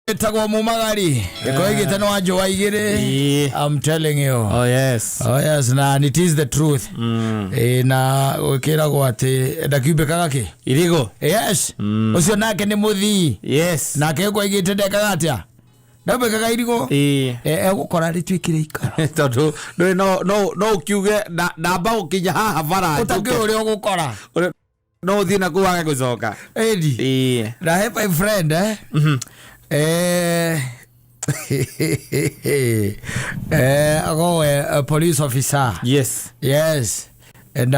Etagwa mumagari ekoigite no ajo waigire. I'm telling you. Oh yes na it is the truth. Na ukiragwo ati ndakiumbe kagake irigo. Yes ucio nake ni muthi. Yes nake kwaigite ndekaga atia ndabe kaga irigo egukora ritwikire ikara tondu no ukiuge ndamba ukinya haha bara utangi uri ugukora no uthii na kuwaga gucoka edi na he my friend a police officer. Yes. And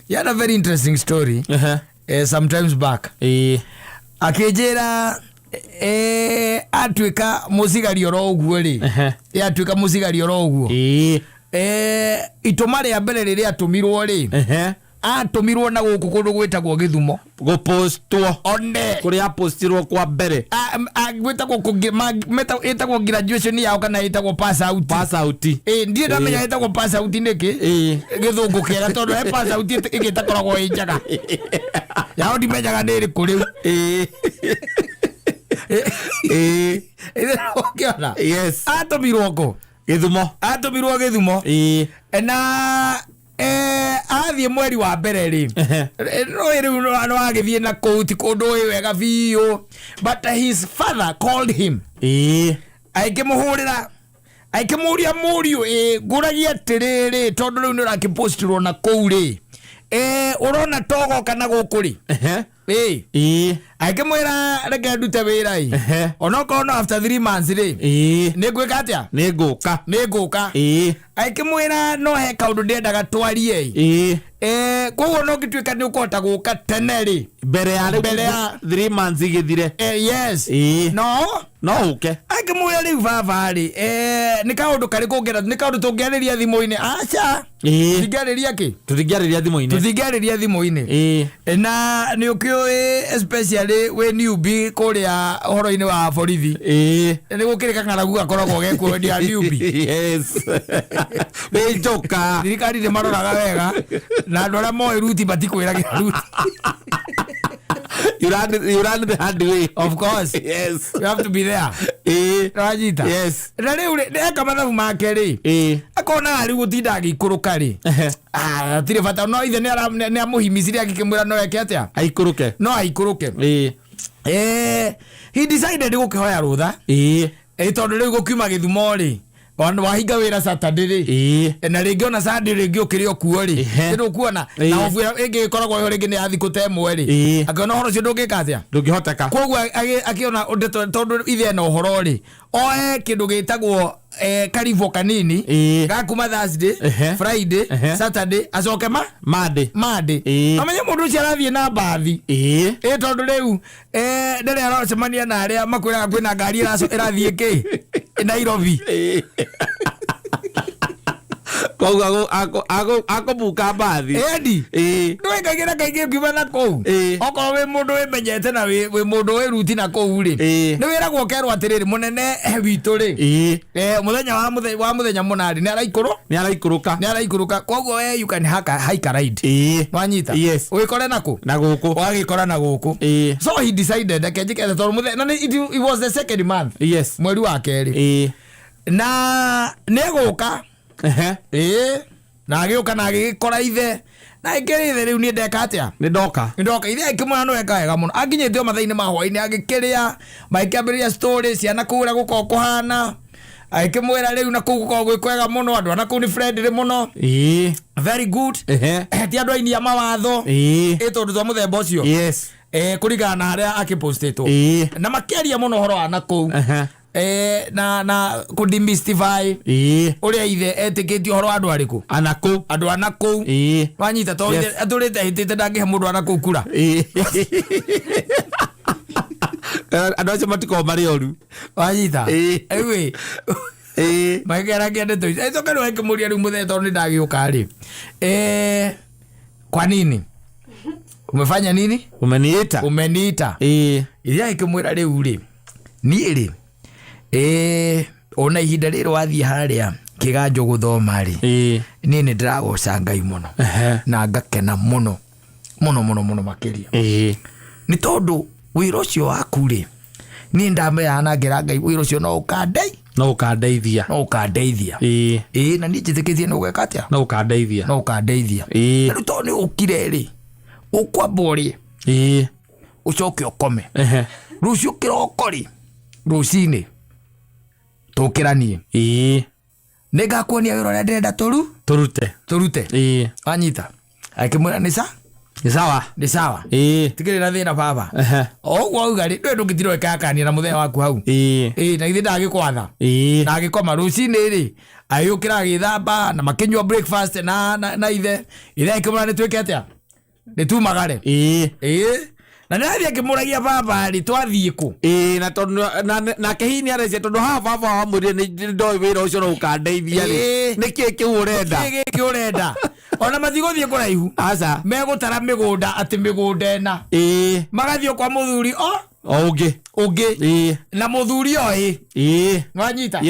he had a very interesting story. Sometimes back. Akejera atwika musigari oro uguo ri. Atwika musigari oro uguo. Itomare ya mbere riri atumirwo ri. Atumirwo na guku kundu gwitagwo Githumo gupostwo one kuri apostirwo kwa mbere gwitagwo meta etagwo graduation yao kana etagwo pass out ndie ndamenya etagwo pass out niki Githungu kiega tondu he pass out igitakoragwo injaga yao ndimenyaga niri kuri ukiona yes atumirwo ko Githumo na athie mweri wa mbere ri no agithie na kouti kundu wega biu but his father called him aikimuhurira aikimuria Muriu nguragia tiriri tondu riu nirakipostirwo na kouri urona togo kana gukuri aikimwira reke ndute wira onokorwo after 3 months ri ningwika atia ninguka aikimwira no he kaundu ndendaga twarie koguo no gitwika ni ukota guka tene ri mbere ya 3 months igithire yes no uke aikimwira riu baba ri ni kaundu kari kungera ni kaundu tungiariria thimu-ini acha tungiariria ki tuthingiariria thimu-ini na ni ukioi especially when you be kuria horo-ini wa borithi ni gukirika ng'aragu gakoragwo gekuo ndia newbie yes we joka thirikari ni maroraga wega na andu aria moe ruti batikwiragira ruti you run the hard way of course yes you have to be there rajita yes na riu ndeka mathabu make ri akona ari gutinda agikuruka ri tire bata no ithe ni amuhimicirie agikimwira no eke atia aikuruke he decided gukihoya rutha tondu riu gukiuma Githumo ri wahinga wira Saturday ri na ringi ona Sunday ringi ukirio kuo ri ndu kuona na ofu ingi koragwo yo ringi ni athikuta emwe ri akiona horo cio ndungika atia ndungihoteka koguo akiona tondu ithe na uhoro ri oe kindu gitagwo karivo kanini gakuma Thursday Friday Saturday acoke Monday amenye mundu ucio arathie na bathi tondu riu ndere aracemania na aria makwiraga kwina ngari irathie ki Nairobi koguo ako buka bathi edi ndwe kagira ngiuma na kou okorwo wi mundu wimenyete na wi mundu wi ruti na kou ri ni wiragwo kerwo atiriri munene witu ri muthenya wa muthenya munari ni araikuruka koguo you can hike ride wanyita wikore nako na guku wagikora na guku so he decided akejikete tondu muthenya it was the second month mweri wa keri na neguka na agiuka na agikora ithe na ikiri riu ni ndeka atia ni ndoka ithe ikimwana no eka wega muno aginyite mathaini ma hwaini agikiria maikiambiria stories ciana kuura guko kuhana aikimwira riu na kuguko gwikwega muno andu ana kuu ni friendly muno very good ti andu aini ya mawatho tondu twa muthemba ucio kurigana na aria akipostitwo na makiaria muno horo ana kuu na kudemystify uria ithe etikitio horo andu ariku andu anaku wanyita to ithe aturite hitite ndangihe mundu anaku kura andu acio matiko mari oru wanyita ewe magera ngende to ico kero ekimuria riu muthe tondu ndagiuka ri kwa nini umefanya nini umeniita iria ikimwira riu ri ni ri ona ihinda riro wathie haria kiganjo guthoma ri ni ndiragoca Ngai muno na ngakena muno makiria ni tondu wira ucio waku ri ni ndambe yana ngira ngai wiro cio no ukandeithia na ni njitikitie no gwekatia no ukandeithia riu to ni ukire ri ukwambori ucoke ukome rucio kirokori rucini tukiranie ningakuonia wira uria ndirenda turute anyita akimwira ni sawa tikirira thina baba ogwo auga ri ndu ngitiro ikakania na muthenya waku hau na ithi ndagikwatha na agikoma rucini ri ayukira githamba na makinywa breakfast na ithe ikimwira ni twike atia ni tumagare na nathi akimuragia baba ri twathie ku na tondu na kehini arece tondu ha baba wa muri ni ndoi wira ucio no ukandeithia ri niki kiurenda ona mathigothie kuraihu aca megutara migunda ati migunda ena magathio kwa muthuri ungi na muthuri oi wanyita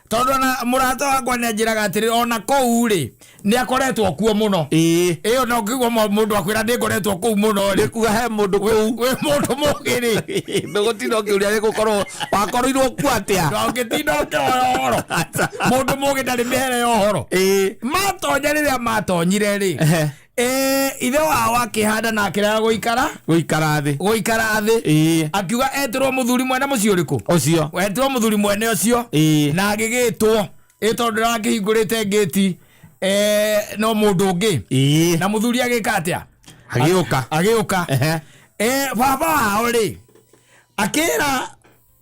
tondu na murata wakwa ni njiraga atiri ona kou ri ni akoretwo kuo muno iyo no ngigwo mundu akwira ndi ngoretwo kou muno ri kuga he mundu kou we mundu mugiri ndugutinda ukiuria ri gukorwo wakorirwo ku atia ndongitinda ukihoro mundu mugi ndari mihere ya uhoro matonya riria matonyire ri ithe wao akihanda na akiraga guikara thi akiuga etirwo muthuri mwene mucio uriku ucio etirwo muthuri mwene ucio na agigitwo tondu rakihingurite ngeti no mundu ungi na muthuri agika atia agiuka baba wao ri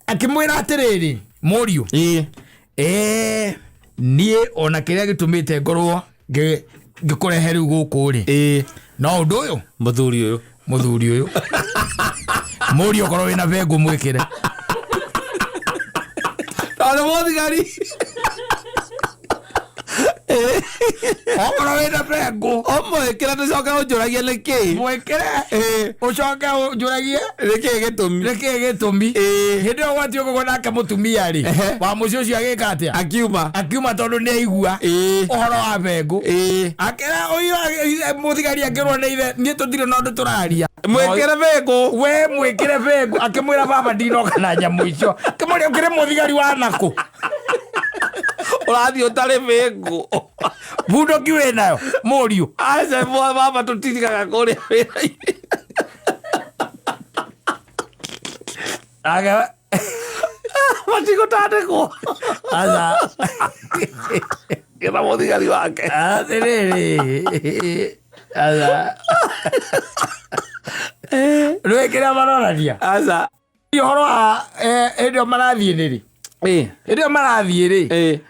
akimwira atiriri Muriu nie ona kiria gitumite ngorwo ngikurehe riu guku ri no undu uyu muthuri uyu Muriu korwo wina vengu mwikire ona muthigari okorwo wina vengu omwikire tucoke unjuragie niki mwikire ucoke unjuragie niki gitumi hindi o gwatio gugo nake mutumia ri wa mucio ucio agika atia akiuma tondu ni aigua uhoro wa vengu akira uyu muthigari akirwo ni ithe ni tutire no ndu turaria mwikire vengu akimwira baba ndinoka na nyamu icio akimwira ukire muthigari wa naku urathio tari vengu bundo kiwe nayo Muriu aca baba tutitikaga kuria wira-ini aga matigutandikwo aca githa muthigari wake atiriri aca rwekira marorania aca ihoro wa endio marathie niri endio marathie ri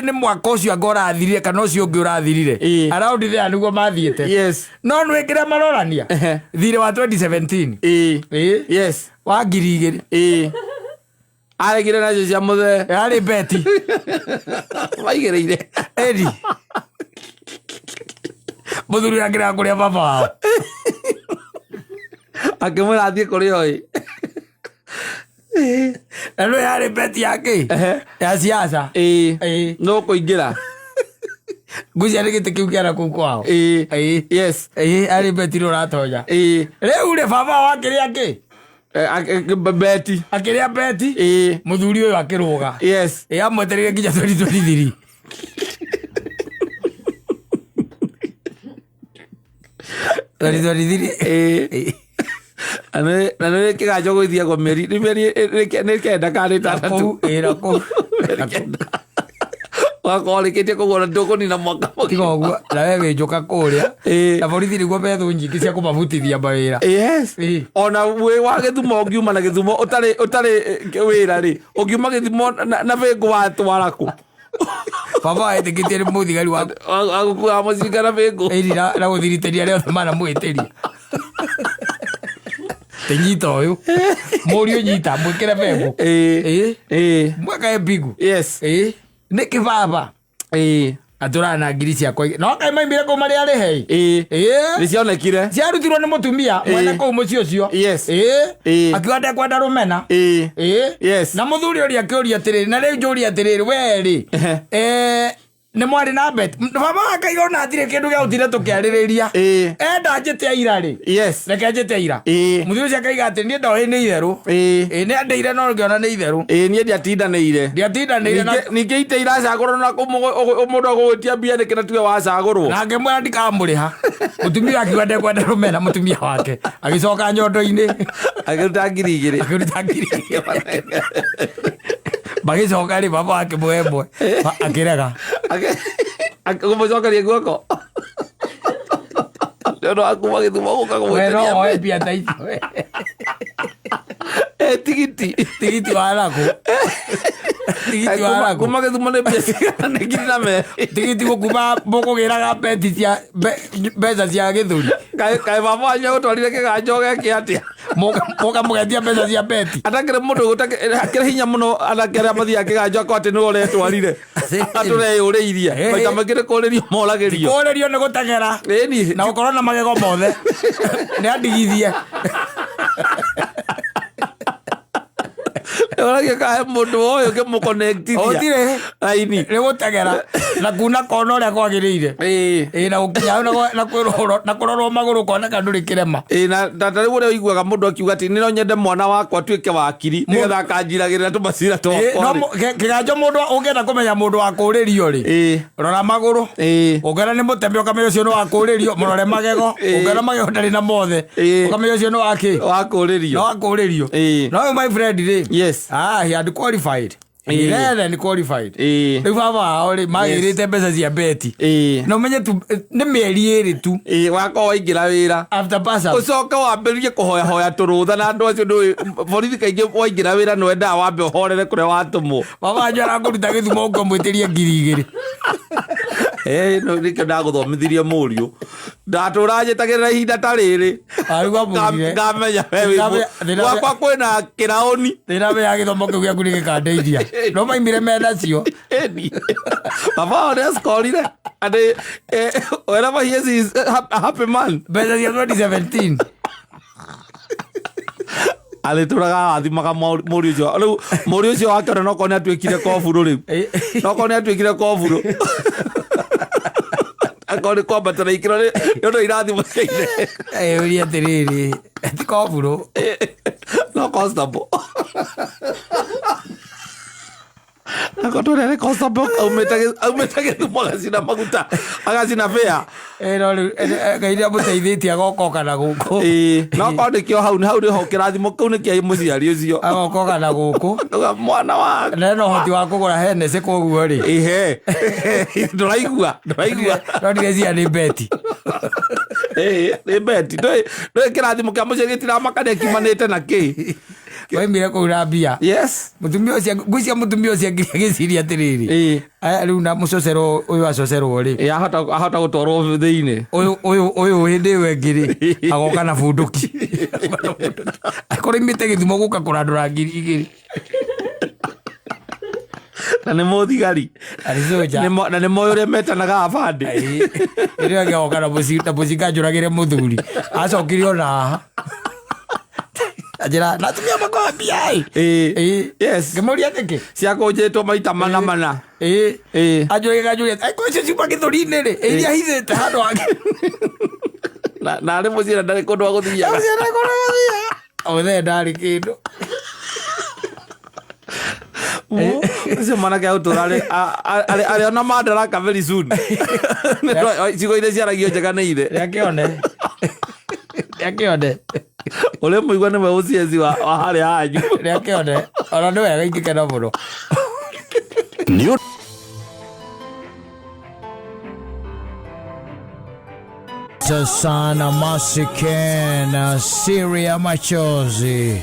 ni mwaka ucio anga urathirire kana ucio ungi urathirire around there niguo mathiete no nwikire marorania thire wa 2017 wa ngiri igiri aregire nacio cia muthe ari beti waigereire edi muthuri agira kuria baba wao akimwira athie kuria oi eno yari beti yake ya siasa no kuingira ngucia ni giti kiu kiara kuu kwao ari beti ro ratonya riu ri baba wake ri ake beti akiria beti muthuri uyu akiruga amwetereire nginya 2023 na nä kä ganjo gå ithia gå mä ri nä kenda karä tandatå wakorwo rä kä tie kå gå ndå kå nina mwaka tiga å guo nawe wä njå ka kå rä a na borithi nä guo methå nyingä cia kå mabutithia mawä ra ona wä wa gä thumo å ngiuma na gä thumo å tarä wä ra rä å ngiuma gä thumo na bä ngå watwara kå baba ä tä kä tie nä må thigari agå kuaga må cinga na bä ngå na gå thiriteria rä othe mana mwä tä ria te nyita å yå må riå nyita mwä kä re vengu mwakae mbingu nä kä baba atå rana ngiri ciakwa no kaä maimire kå marä arä hei nä cionekire ciarutirwo nä må tumia mwene kå u må ciĩ å cio akiuga ndekwenda rå mena na må thuri å ria akä å ria atä rä rä na rä u njå ria atä rä rä werä nä mwarä na bet baba akaiga ona atirä kä ndå gä a gå tire tå kä arä rä ria enda njä te ira rä reke njä te ira må thuri å cio akaiga atä niä ndoä nä itherå nä andä ire no ngä ona nä itherå niä ndiatindanä ire ningä ite iracagå rwo na må ndå gå gwä tia mbia nä kä na tuge wacagå rwo na ngä mwä ra ndikamå rä ha må tumia akiuga ndekwenda rå mena må tumia wake agä coka nyondo-inä agä ruta ngiri igä rä magä coka rä baba wake mwemwe akä rega gå må cokerie guoko nä å ndå wa kuma gä thumo gå ka gå gwä mbia ta icio tigiti wa nakå kuma gä thumo nä mbia cigana nä ngiri na me tigiti gå kuma må kå gä raga beti cia mbeca cia gä thuri kaä baba wanyu gå twarire kä ganjo geke atä moka må getia mbeca cia beti atakä rä må ndå akä rä hinya må no anake arä a mathiaga kä ganjo akwo atä nä åretwarire atå reå rä irie maita maingä nä kå rä rio moragä rio kå rä rio nä gå teng'era na gå korwo na magego mothe nä andigithie oragia kahe må ndå å yå ngä må otire raini nä gå teng'era na kuna kona å rä a kwagä rä ire na gå kinya na kå rorwo magå rå koneka ndå rä kä rema na tarä u å rä a å iguaga må ndå akiuga atä nä no nyende mwana wakwa tuä ke wakiri nä getha akanjiragä rä ra tå macira kä ganjo må ndå å ngenda kå menya må ndå wa kå rä rio rä rora magå rå å ngenda nä må tembe å kamenya å cio nä wa kå rä rio må rore magego å ngenda magego ndarä na mothe å kamenya å cio nä wakä wa kå rä rio kå rä rio no my friend rä he had qualified Then qualified. Rĩu baba wao rĩ magĩrĩte mbeca cia beti. Na ũmenye tu nĩ mĩeri ĩrĩ tu. Wakorwo waingĩra wĩra. After pass out. Ũcoka wambĩrĩrie kũhoya hoya tũrũtha na andũ acio ndũĩ borithi kaingĩ waingĩra wĩra nĩ wendaga wambe ũhorere kũrĩa watũmwo. Baba wanyu arakũruta gĩthumo ũkamwĩtĩria ngiri 2,000. No nĩkĩo ndagũthomithirie mũriũ. Ndatũra njĩtagĩrĩra ihinda ta rĩrĩ. Ngamenya gwakwa kwĩna kĩraũni. Thĩna ya gĩthomo kĩu gĩaku nĩ gĩkandeithia. No maimire mena cio. Baba ore skorire. And wherever he is, he's a happy man. Better than 2017. Alituraga athimaga Muriu cio. Riu Muriu cio wake no kone atwikire koburu riu. No kone atwikire koburu. Akore kwambatana ikiro ni ndo irathimo ciine. Uri atiriri. Ati koburu. No constable. Akotore constable aumetage magacina maguta agacina fea no gaira muteithĩtie agokoka na gũkũ no kwandĩkio hau nĩ ho kĩrathimo kĩu nĩ kĩa mũciari ũcio agokoka na gũkũ mwana wa na no hoti wa kũgũra henece koguo rĩ ndũraigua no ndĩreciria nĩ beti nĩ beti ndũĩ kĩrathimo kĩa mũciari gĩtiramakania kiumanĩte na kĩ waimire kũgũra mbia mũtumia ũcio ngwĩcia mũtumia ũcio agĩciria atĩrĩrĩ rĩu na mũcocero ũyũ acocerwo rĩ ahota gũtwarwo thĩinĩ ũyũ hĩndĩ ĩyo ĩngĩ rĩ agoka na bunduki akorwo imĩte gĩthumo gũka kũrandũra 2,000 na nĩ mũthigari na nĩ moĩ ũrĩa metanaga abandĩ ĩrĩa agĩoka na mũcinga njũragĩre mũthuri acokire ona haha ajira natumia makoa mbia yes ngemuria niki cia kũnjĩtwo maita mana ajũrĩga aiko icio ciuma gĩthũri-inĩ rĩ iria hithĩte handũ hangĩ na arĩ mũciĩ ndarĩ kũndũ wa gũthiaga othe ndarĩ kĩndũ ũcio mwanake agũtũra arĩ ona mandaraka very soon cigo iria ciaragio njeganĩire rĩakĩone ũrĩ mũigua nĩwe ũcieci wa harĩa hanyu rĩakĩone ona nĩ wega ingĩkena mũno sana masikena Syria machozi.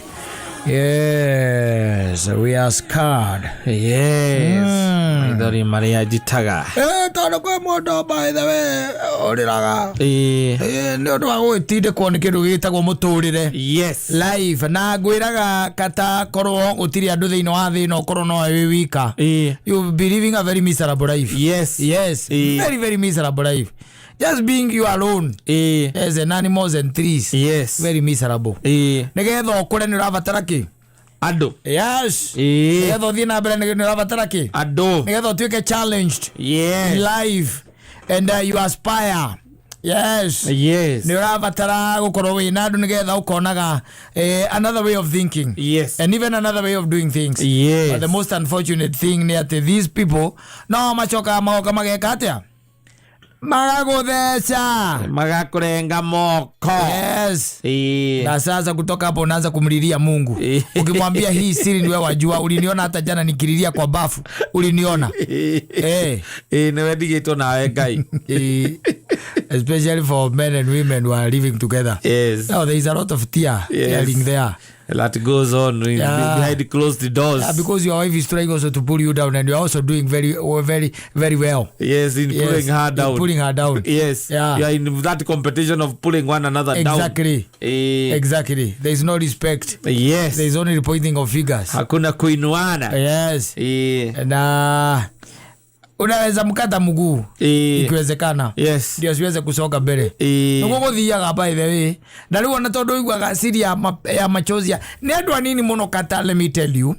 Yes, we are scarred. Yes. Maithori maria jitaga. Tondu kwa mundu by the way oriraga. Nĩ ũndũ wa gwĩtindĩkwo nĩ kĩndũ gĩtagwo mũtũrĩre. Yes. Life na ngwĩraga kata korwo gũtirĩ andũ thĩinĩ wa thĩ ĩno korwo no wĩ wika. You be living a very miserable life. Yes. Yes. Very very miserable life. Just being you alone as an animals and trees. Yes. Very miserable. Negetha okore ni urabatara ki Ado. Yes. Nigetha thie na mbere ni rabatara ki? Ado. Nigetha tuike challenged. Yes. Live and you aspire. Yes. Ni rabatara gukorwo wina andu nigetha ukonaga another way of thinking. Yes. And even another way of doing things. Yes. But the most unfortunate thing ni ati these people no machoka magoka mageka atia magagutheca magakurenga moko. Yes. Na sasa kutoka hapo unaanza kumlilia Mungu. Ukimwambia hii siri niwe wajua, uliniona hata jana nikililia kwa bafu, uliniona. Niwe digito nawe Ngai. Especially for men and women who are living together. Yes. Now there is a lot of tearing there. A lot goes on behind closed doors. Because your wife is trying also to pull you down, and you are also doing very well. Yes, pulling her down. Pulling her down. Yes. Yeah. You are in that competition of pulling one another down. Exactly. There is no respect. Yes. There is only pointing of fingers. Hakuna kuinuana. Yes. Na unaweza mkata mguu ikiwezekana. Yes. Ndio siweze kusoga mbele. Nuko guthiaga by the way. Na riu na tondu igwaga siri ya machozi. Ni andu anini muno Kata, let me tell you.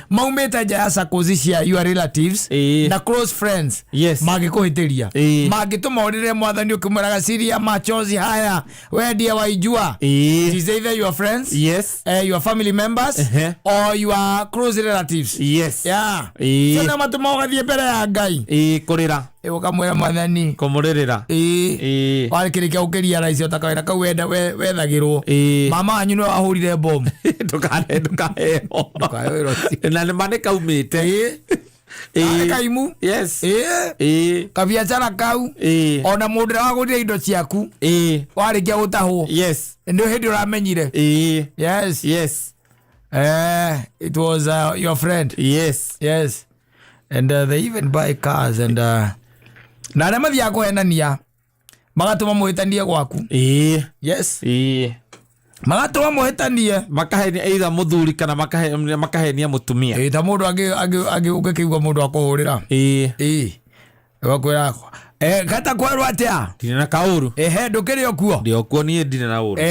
Maumeta jasa kozisia your relatives na close friends. Yes. Magikuhitiria. Magituma orire mwathani ukimwiraga siri ya machozi haya. We ndiye waijua. It is either your friends. Yes. Your family members. Or your close relatives. Yes. Yeah. Sana matuma ugathie mbere ya Ngai. Kurira ukamwira mwathani kumuririra warikirikia ukiria raisi utakawira kau wethagirwo mama wanyu no ahurire bomb tukaheo na ni mane kaumite kaimu. Yes. Kabiachara kau ona mundu wagurire indo ciaku warikia gutahwo. Yes. Ndio hindi uramenyire. Yes. Yes. It was your friend. Yes. And they even buy cars and na arĩa mathiaga kũhenania magatũma mũhĩtanie gwaku. Yes. Magatũma mũhĩtanie makahenia either mũthuri kana makahenia mũtumia. Ta mũndũ angĩ ũngĩkĩigua mũndũ akũhũrĩra wakwĩra Kata kwerwo atia ndine na kauru ndũkĩrĩ okuo ndio kuo niĩ ndine na uru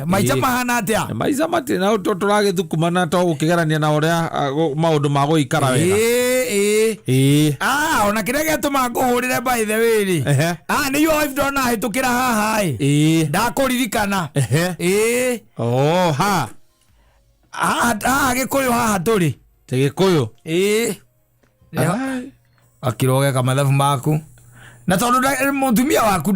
maica mahana atia maica matirĩ na tũragĩthukuma to gũkĩgerania na ũrĩa maũndũ ma gũikara wega. Ona kĩrĩa gĩatũma ngũhũrĩre by the way rĩ nĩ yo wife ndona hĩtũkĩra haha ndakũririkana Gĩkũyũ haha tũrĩ te Gĩkũyũ akirogeka mathabu maku na tondu mutumia waku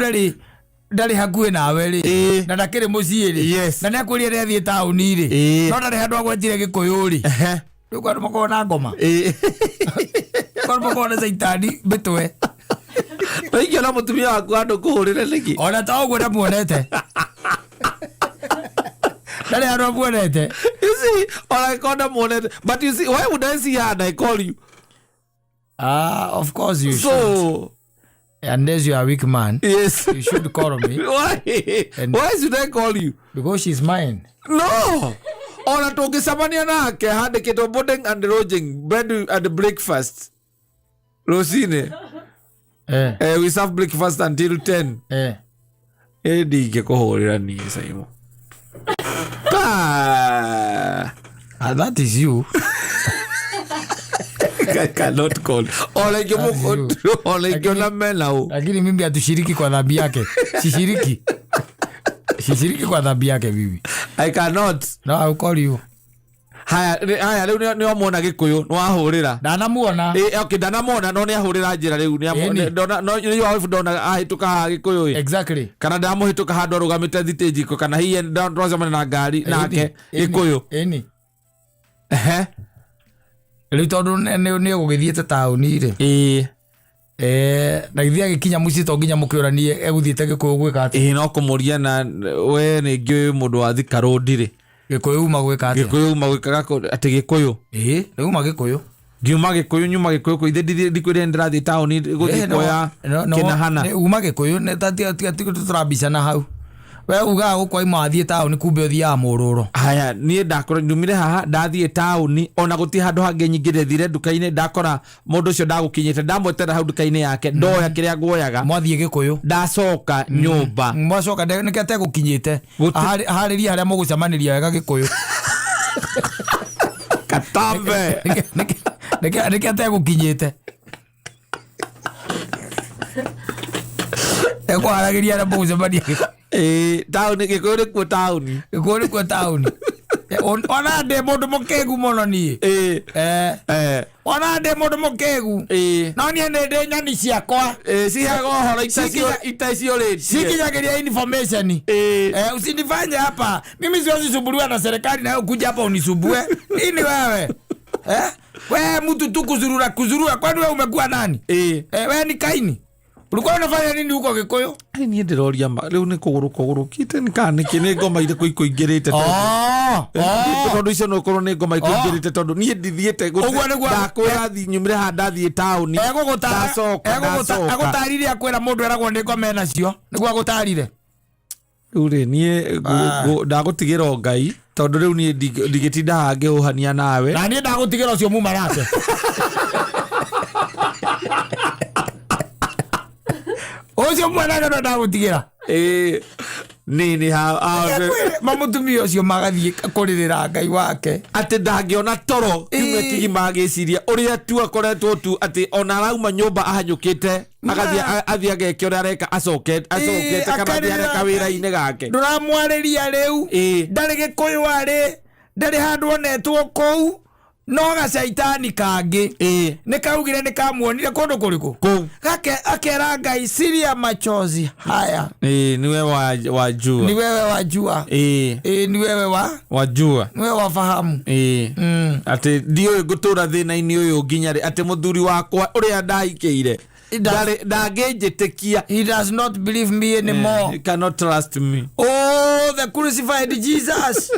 ndari hakuhi nawe ri na ndakiri mucii ri na nekwĩria rĩ athiĩ taũni ri no ndarĩ handũ agwetire Gĩkũyũ ri rĩu kwandu makorwo na ngoma kwandu makorwo na caitani mbĩtwe ingĩona mutumia waku handũ kũhũrĩre nĩkĩ ona ta ũguo ndamuonete ndarĩ handũ amuonete. You see, or I call them monete, but you see, why would I see her and I call you? Of course you should. Unless you are a weak man, yes, you should call me. Why? Why should I call you? Because she's mine. No. Ona tukisamania nake hadi kitu boarding and lodging, bread and breakfast. Rosine. We serve breakfast until 10. Dige kuhorera ni Mansaimo. That is you. I cannot call. Ole melao. Lakini mimi atushiriki kwa dhambi yake. Sishiriki. Sishiriki kwa dhambi yake bibi. I cannot. No, I will call you. Haya leo ni wamona Gĩkũyũ no ahurira. Ndanamuona. Okay, ndanamuona no ni ahurira njira rĩu ni ndona no ni wife ndona ahituka Gĩkũyũ. Exactly. Kana ndamuhituka handu arugamite thitĩnji ko kana hiye ndroza na ngari nake Gĩkũyũ. Rĩu tondu ni ũgũgĩthiĩte taũni rĩ. Na ithia gĩkinya mũciĩ to nginya mũkĩũranie egũthiĩte Gĩkũyũ gwĩka atĩ. No kũmũria na we nĩ ngĩũĩ mũndũ wa Thika Road rĩ. Gĩkũyũ uma gwĩka atĩ. Gĩkũyũ uma gwĩkaga atĩ Gĩkũyũ. Nĩ uma Gĩkũyũ. Ngiuma Gĩkũyũ nyuma Gĩkũyũ ko ithe ndikwĩrĩa ndĩrathiĩ taũni gũthiĩ kuoya kĩnahana. Nĩ uma Gĩkũyũ nĩ tatiga tũrambicana hau. We ugaga gũkwaima athiĩ taũni kumbe ũthiaga mũrũro. Haya niĩ ndakora ndumire haha ndathiĩ taũni ona gũtirĩ handũ hangĩ nyingĩre thire nduka-inĩ ndakora mũndũ ũcio ndagũkinyĩte ndamwetera hau nduka-inĩ yake ndoya kĩrĩa nguoyaga mwathiĩ Gĩkũyũ ndacoka nyũmba mwacoka nĩkĩ ategũkinyĩte harĩria harĩa mũgũcamanĩria wega Gĩkũyũ Katambe. Niki atego kinyete. Eko aragiria na buze badi. Town ke ko town. Ko town. Ona de modo mokegu mono ni. Ona de modo mokegu. Na ni ende nyani ciakwa. Ciago horo itacio le. Sikijageria information. Usinifanye hapa. Mimi siwezi suburiwa na serikali na kuja hapa unisubue. Nini wewe? Wewe mtu tu kuzurura kwani wewe umekuwa nani? Wewe ni Kaini. Ulikuwa unafanya nini huko Gikuyu? Ni ndiroria ma leo ni kugurukite ni kana kine ngoma ire kuingirite tondu icio no korwo ni ngoma ikuingirite tondu ni ndithiete ndakwira thi nyumire handa thi town agutaririe akwira mundu eragwo ni ngoma nacio niguo agutarire uri ni ndagutigira Ngai tondu riu ni ndigitinda hange uhania nawe na ni ndagutigira ucio muma rake Ocio mwana ndo ndagutigira nini mamutumia ucio magathie kuririra Ngai wake ati ndangiona toro imwe kigi magiciria uria tu akoretwo tu ati ona rauma nyumba ahanyukite agathia ageke uria areka acokete kana areka wira-ini gake nduramwariria riu ndari Gikuyu ari ndari handu onetwo kou no gacaitani kangi ni kaugire ni kamuonire kundu kuriku gake akera Ngai siria machozi haya ni wewe wajua ni wewe wajua ni wewe wajua ni wewe wafahamu ati ndio gutura thina-ini uyu nginya ati muthuri wakwa uria ndaikiire ndangejitekia he does not believe me anymore he cannot trust me the crucified Jesus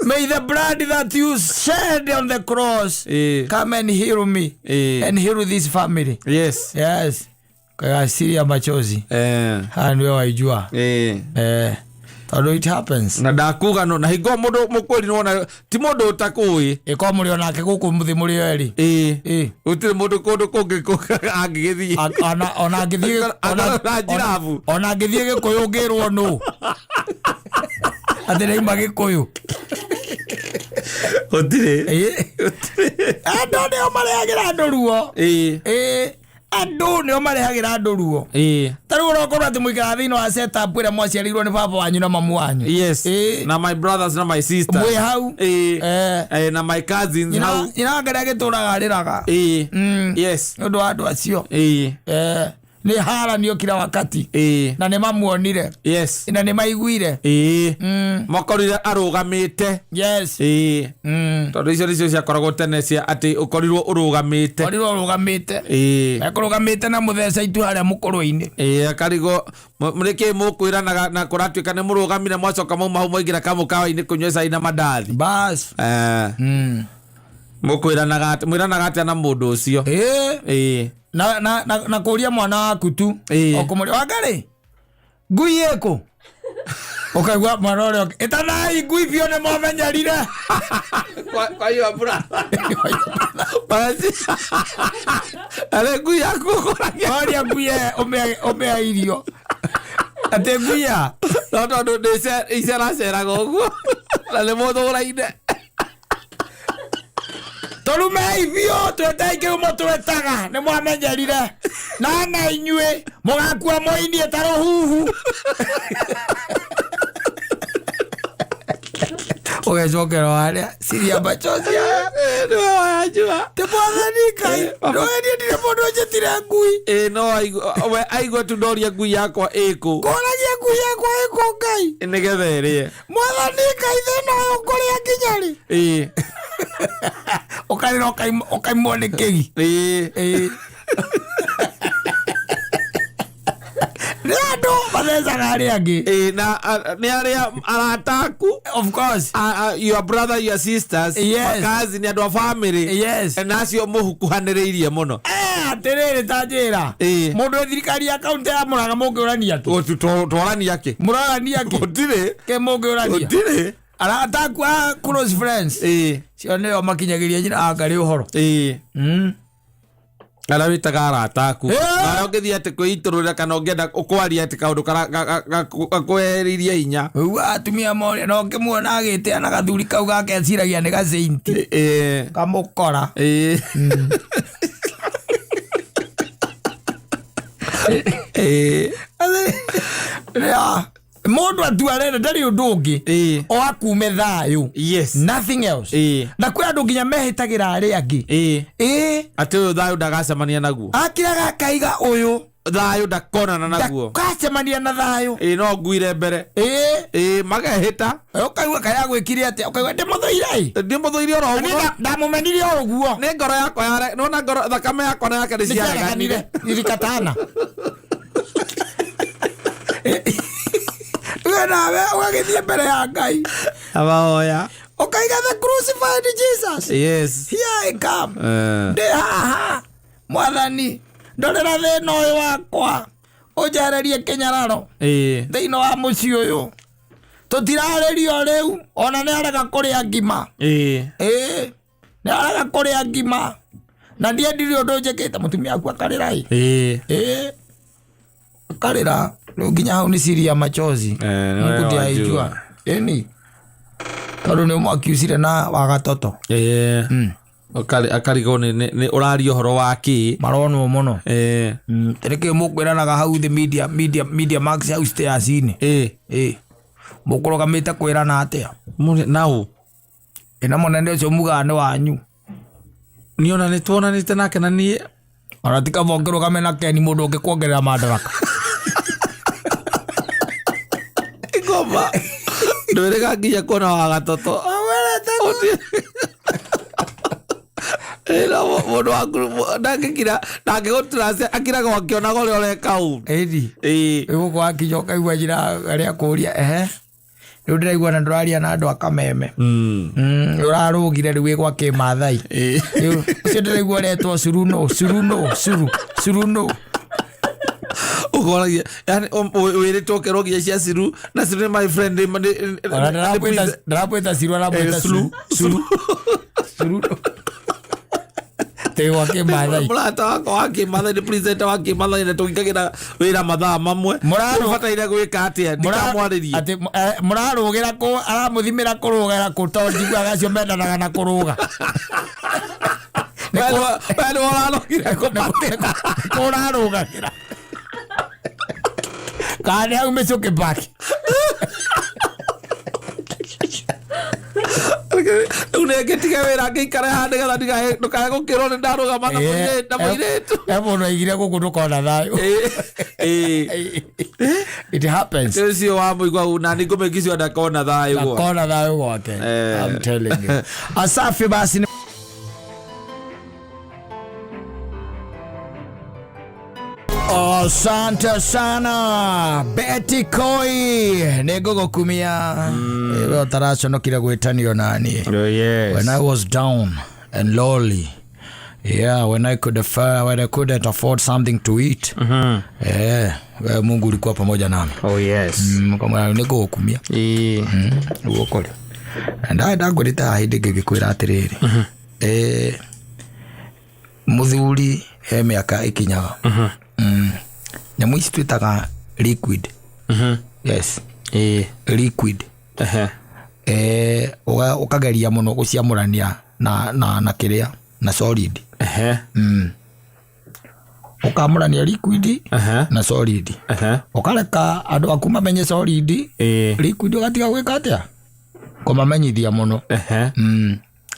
may the blood that you shed on the cross come and heal me and heal this family yes kwa siria machozi hani wewe waijua tondu it happens na ndakuga no na hingo mundu mukwiri nona ti mundu utakui iko muri onake guku muthi muri eri utire mundu kundu kungi angigithii ona angithii ona angithii Gikuyu ngirwo no atire ima Gikuyu utire andu nio marehagira nduruo andu nio marehagira nduruo taru urokorwo ati muikara thiini wa setup ira mwaciarirwo ni baba wanyu na mamu wanyu na my brothers na my sisters mwe hau na my cousins hau ina ngara gituraga riraga ndu wa andu acio ni hara nio kila wakati na ni mamuonire na ni maiguire makorire arugamite tondu icio nicio ciakoragwo tene cia ati ukorirwo urugamite akurugamite na mutheca itu haria mukuru-ini akarigo mureke mukwiranaga na kuratuika ni murugamire mwacoka mauma hau mwaingira kamukawa-ini kunywa cai na mandathi bas mukwiranaga ati na mundu ucio na kuria mwana waku tu okumuri Wangari ngui eko ukaigua mwana uria itanai ngui bio ni momenyerire kwa hiyo bra basi ale ngui yaku oria ngui omea irio ate ngui ya tondu icera goguo na ni muthuraine torume ivio twetaike umo twetaga ni mwamenyerire na inyue mugakua moinie taruhuhu ugecokera haria siria machozi niwe wajua te mwathani Ngai ndoenie ndire mundu njitire ngui no aigua tu ndoria ngui yakwa iku koragia ngui yakwa iku Ngai nigetha irie mwathani Ngai thina uyu nguria nginyari ukarira ukaimwo ni kigi ni andu mathecaga aria angi na ni aria arataku of course your brother your sisters kazi ni andu a family na acio muhukuhaniriirie muno atiriri tanjira mundu thirikari ya kaunti ya Murugamo ngiurania tu twarania ki muragania ki utire ke mungiurania utire arataku close friends cio nio makinyagiria nyina Ngai uhoro Ala witaga arata aku. Ara ngithia ati kwiturura kana ungenda ukwaria ati kaundu kwehereria hinya. Uwa atumia moria no ngimuona agite ana gathuri kau gake aciragia ni gasainti. Kamukora. Mundu atuarene ndari undu ungi o akume thayu. Yes. Nothing else. Na kwi andu nginya mehitagira ari angi. Ati uyu thayu ndagacemania naguo. Akiraga kaiga uyu thayu ndakonana naguo. Ndakacemania na thayu. No nguire mbere. Magehita. Ukaigua kaya gwikire ati ukaigua ndimuthuire. Ndimuthuire oro uguo. Ndamumenire oro uguo. Ni ngoro yakwa yare no ngoro thakame yakwa na yake ndiciareganire. Irikatana. Nawe wagithie mbere ya Ngai abaoya ukaiga the crucified Jesus. Yes, here I come. Ndi haha mwathani ndorera thina uyu wakwa ujererie kinyararo thiini wa mucii uyu tutirarerio riu ona ni arega kuria ngima ni arega kuria ngima na ndiendire undu njikite mutumia aku akarira akarira nginya hau ni siri ya machozi mukuti aijua tondu ni mwakiucire na wagatoto akarigo ni urario horo waki maronwo muno tereke mukwiranaga hau the media max hau stairs-ini mukurugamite kwirana atia nau ina munene ucio mugaga ni wanyu niona ni tuonanite nake na nie ona tika vongerugame na Keni mundu ungikwongerera madaraka ngoma ndorega nginya kuona wagatoto mundu waku ndangikira ndangigutura akiraga wakiona uri urekau iguko akijoka igua njira aria kuria riu ndiraigua na nduraria na andu akameme urarugire riu igwa kimathai riu ucio ndiraigua retwo suruno ukoragia yani were toke rogia cia siru na siru my friend ndarapoeta siru arapoeta suru te wake mathai murata wako wake mathai ni presenter wake mathai na tuikagira wira mathaa mamwe murabataire gwika atia ndikamwaririe ati murarugira ku aramuthimira kurugira ku tondu agacio mendanaga na kuruga bado orarugire kurarugagira kani hau mecoke baki unegetiga wira ngikara hande gatha ndikae gukirwo ni ndarugama na muiretu mundu aigire guku ndukona thayu it happens ucio wa muigua nani ngumekicio ndakona thayu gwake I'm telling you asafi basi. Asante sana Betty Koi nego kumia tarachonokire gwitanio nani. When I was down and lonely, when I couldn't afford something to eat, Mungu ulikuwa pamoja nami. Kama nego kumia uokole ndagurita hinde gigikwira atiriri muthuri miaka ikinyaga nyamu ici twitaga liquid. Yes. Liquid. Ukageria muno guciamurania na kiria na solid. Ukamurania liquid na solid. Ukareka andu aku mamenye solid. Liquid ugatiga gwika atia kumamenyithia muno.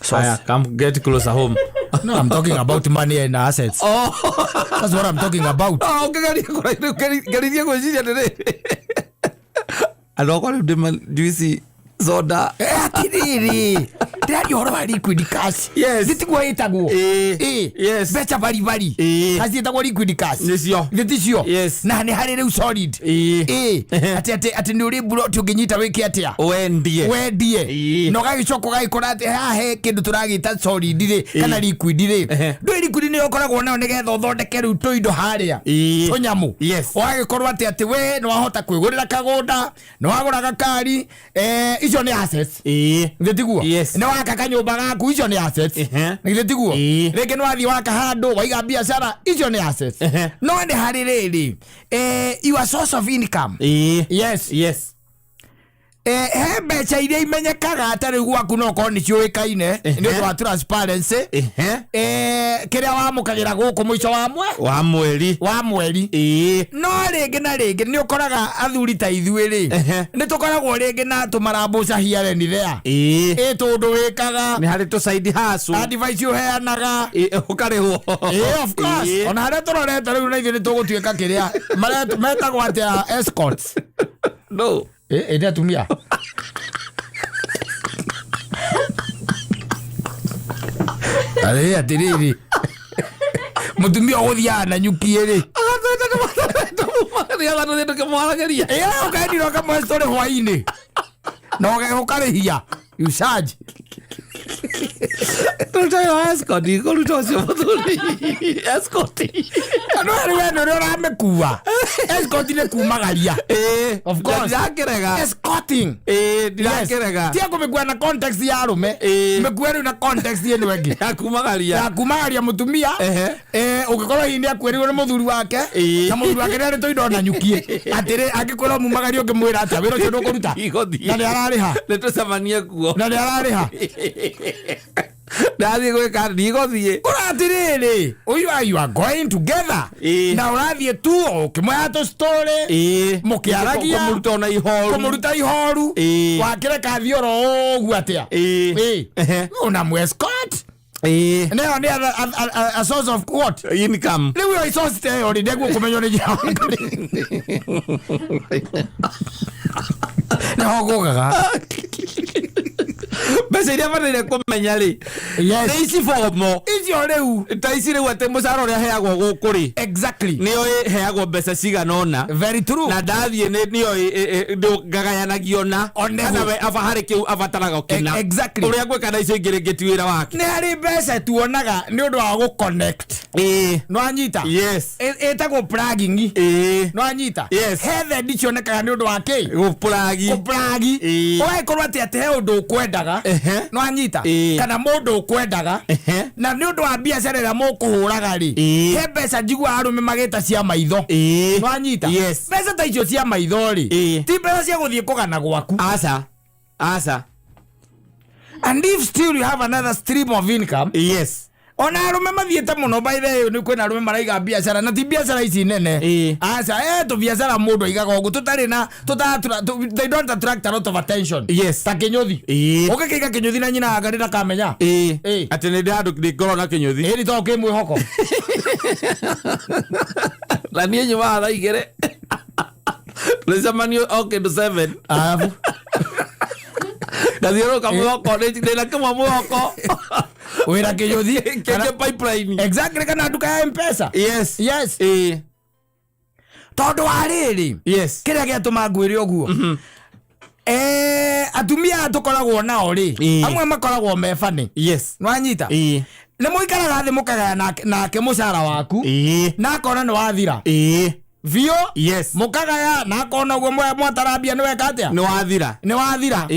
So come get closer home. No, I'm talking about money and assets. That's what I'm talking about. Garidia kujiria nere. Aloko ndio juicy soda. Atiriri. Ndio horo liquid cash. Yes. Zitigwa itago. Yes. Becha bari. Kazi itago liquid cash. Nisio. Nditisio. Yes. Na ni harire solid. Ati ni uri buloti unginyita wiki atia. Wendie. No gagichoko gaikora ati he kindu turagita solid ri kana liquid ri. Ndo liquid ni okoragwo nayo nigetha uthondeke ru tuindo haria. Tonyamu. Wagikorwo ati we no wahota kwigurira kagunda, no wagura gakari, icio ni assets. Nditiguo. No waka kanyumba gaku icio ni assets nigire tiguo rege no athi waka handu waiga biashara icio ni assets no ndi hari riri your source of income yes he mbeca iria imenyekaga atari gwaku no ko ni ciuikaine ni wa transparency kiria wamukagira guku mwico wa mweri no ringi na ringi ni ukoraga athuri ta ithuĩ ri ni tukoragwo ringi na tumarambuca here ni there tundu wikaga ni hari tu side hustle advice uheanaga ukarihwo of course ona haria turorete riu na ithuĩ ni tugutuika kiria metagwo atia escorts no ndio tumia ale atiriri mutumia uthia na nyukie ri ukaendira kamwe story hwaini no ukarihia you charge escort ano ariwe no ramekuwa escort ni kumagaria of course escorting ndirakerega tia kumekuwa na context ya arume mekuwa na context yenu wengi ya kumagaria mutumia ugikorwo hindi akwerirwo ni muthuri wake na muthuri wake ni toindo na nyukie atire angikorwo mumagaria ungimwira ata wira ucio ndukuruta na ni arariha nitucemanie kuo na ni arariha ndathi gwika ndigothie uratiriri you are going together na urathie tu ukimwaya to story mukiaragia kumuruta ihoru wakire kathioro ugu atia una mwescort now they are a source of what income ni we source te ori degu kumenyo ni jao na hogoga bese iria vanire kumenya ri ni isi fomo icio riu ta isi riu ate mucara uria heagwo guku ri exactly nio heagwo mbeca ciganona very true na ndathie nio ngagayanagio na we avahari kiu avataraga kina exactly uria gweka na icio ingire ngituira wake ni ari mbeca tuonaga ni undu wa gu connect no anyita yes etagwo plugging no anyita hethe ndicionekaga ni undu wa ki gu plagi oe korwa ati he undu ukwendaga no anyita kana mundu ukwendaga na ni undu wa biashara ira mukuhuraga ri he mbeca njigua arume magita cia maitho no anyita mbeca ta icio cia maitho ri ti mbeca cia guthie kugana gwaku asa and if still you have another stream of income ona arume mathiete muno by the way ni kwina arume maraiga biashara na ti biashara ici nene aca tu biashara mundu aigaga ugu tutari na they don't attract a lot of attention ta kinyothi ukikiga kinyothi na nyina ngari na kamenya ati ni ndandu ngoro na kinyothi ni to kimwe hoko la ni nyuma tha igere lezamanio okay to 7 alafu ndathiro kamwoko ni na kama mwoko wira kinyothi kenge pipeline exactly kana duka ya mpesa yes tondu wariri kiria giatuma ngwire oguo atumia tukoragwo nao ri amwe makoragwo mefani no anyita ni muikaraga thi mukagaya nake mucara waku na akona ni wathira vio mukagaya na akona uguo mwatarambia ni weka atia ni wathira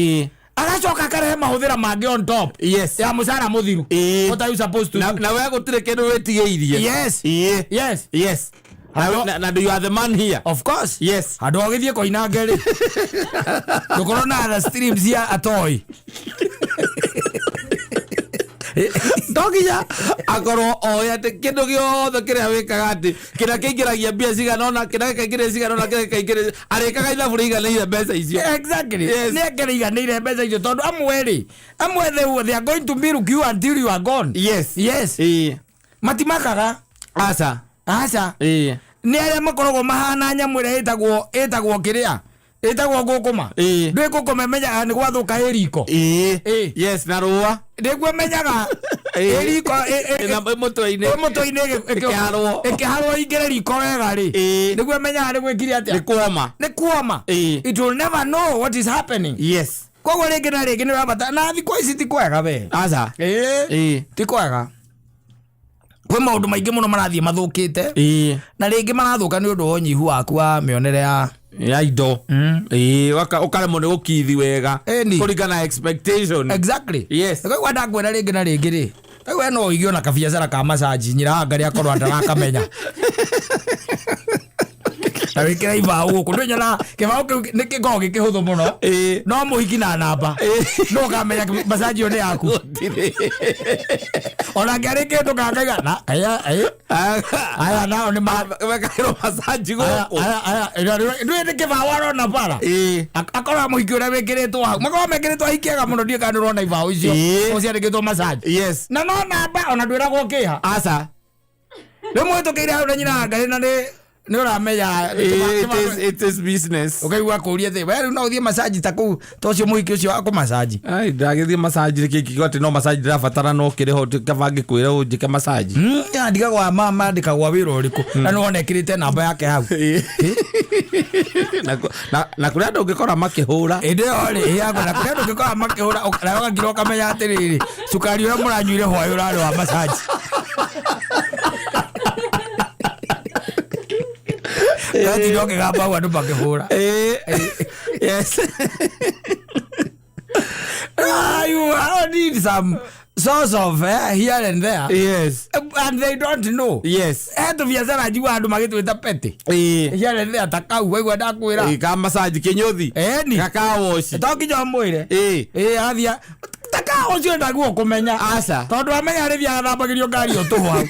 agacoka karehe mahuthira mangi on top ya mucara muthiru what are you supposed to do na we gutire kindu wetigeirie yes na do you are the man here of course andu ogithie koina ngeri dukorwo na the streams ya atoi dogiya agoro oya te kindu giothe kiria wikaga ati kira kiingiragia mbia ciganona kira kiingire ciganona kira kiingire arikaga ithabu riganire mbeca icio exactly ni akiriganire mbeca icio tondu amwe they are going to milk you until you are gone matimakaga asa ni aria makoragwo mahana nyamu ria itagwo kiria itagwo ngukuma ndwi ngukuma menyaga ni gwathuka iriko na ruwa niguo menyaga iriko na mutwe-ini ikiharwo ingire riko wega ri niguo menyaga ni gwikire atia ni kuoma it will never know what is happening koguo ringi na ringi ni rabata na thikũ ici ti kwega we ti kwega kwe maundu maingi muno marathie mathukite na ringi marathuka ni undu wa unyihu waku wa mionere ya indo ukaremwo nĩ gũkithi wega kũringana expectation. Exactly. Yes. Kwa ndakwĩra rĩngĩ na rĩngĩ rĩ, we no ũigio na kabiacara ka masaji nyiranga rĩa korwo ndarakamenya na wikira ibao guku ndonyana kibao nĩ kĩkoragwo gĩkĩhũthũ mũno no mũhiki na namba no kamenya masaji yo nĩ yaku ona ngari kĩndũ kangaiga na aya nao nĩ mekagĩrwo masaji gũkũ ndũĩ nĩ kĩbao arona bara akorwo mũhiki ũrĩa wĩkĩrĩtwo hau makorwo mekĩrĩtwo ahikiaga mũno ndiĩ kana nĩũrona ibao icio ciandĩkĩtwo masaji. Yes. Na no namba ona ndwĩragwo kĩha aca rĩmwe tũkĩire hau na nyina ngari na nĩ ũramenya it is business. Ũkaigua kũria thĩ we no ũthiĩ masaji ta kũu ta ũcio mũhiki ũcio wa kũmasaji. Ai ndagĩthiĩ masaji kĩkĩgo atĩ no masaji ndĩrabatara no kĩrĩho kabangi kwĩra ũnjĩke masaji. Ndigagwa mama ndikagwa wĩra ũrĩkũ na nĩwona ekĩrĩte namba yake hau na kũrĩa andũ ũngĩkora makĩhũra ĩndĩ rĩ na kũrĩa andũ ũngĩkora makĩhũra na ũgakira ũkamenya atĩrĩrĩ cukari ũrĩa mũranyuire hwaĩ ũrarĩ wa masaji. Yati doke gaba wa ndupa kehora. Yes. You need some source of here and there. Yes. And they don't know. Yes. Eto biashara jiwa andu magitwita pete. Here and there takau wewe ndakwira. Kama masaji kinyothi. Ni kakawoshi. Tokijo mwire. Athia takao cio ndaguo kumenya aca tondu amenya ri bia thambagirio ngari otuhwa